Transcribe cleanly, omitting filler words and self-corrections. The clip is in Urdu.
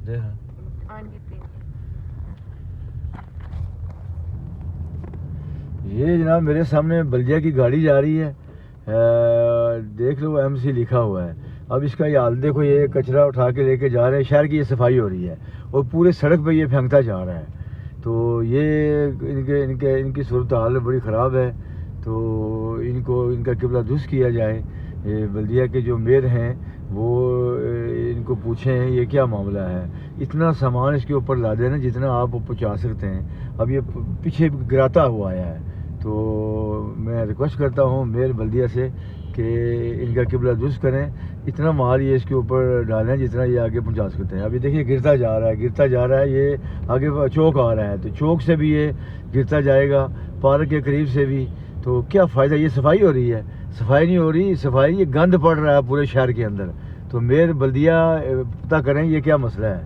دے ہاں ہاں جی پلیز. یہ جناب میرے سامنے بلدیہ کی گاڑی جا رہی ہے. دیکھ لو ایم سی لکھا ہوا ہے. اب اس کا یہ حال دیکھو, یہ کچرا اٹھا کے لے کے جا رہے ہیں. شہر کی یہ صفائی ہو رہی ہے اور پورے سڑک پہ یہ پھینکتا جا رہا ہے. تو یہ ان کی صورتحال بڑی خراب ہے. تو ان کا قبلہ درست کیا جائے. یہ بلدیہ کے جو میئر ہیں وہ ان کو پوچھیں یہ کیا معاملہ ہے. اتنا سامان اس کے اوپر لا دیں نا جتنا آپ پہنچا سکتے ہیں. اب یہ پیچھے گراتا ہوا آیا ہے. تو میں ریکویسٹ کرتا ہوں میئر بلدیہ سے کہ ان کا قبلہ درست کریں. اتنا مال یہ اس کے اوپر ڈالیں جتنا یہ آگے پہنچا سکتے ہیں. ابھی دیکھیے گرتا جا رہا ہے. یہ آگے چوک آ رہا ہے تو چوک سے بھی یہ گرتا جائے گا, پارک کے قریب سے بھی. تو کیا فائدہ, یہ صفائی ہو رہی ہے؟ صفائی نہیں ہو رہی. صفائی, یہ گند پڑ رہا ہے پورے شہر کے اندر. تو میئر بلدیہ پتہ کریں یہ کیا مسئلہ ہے.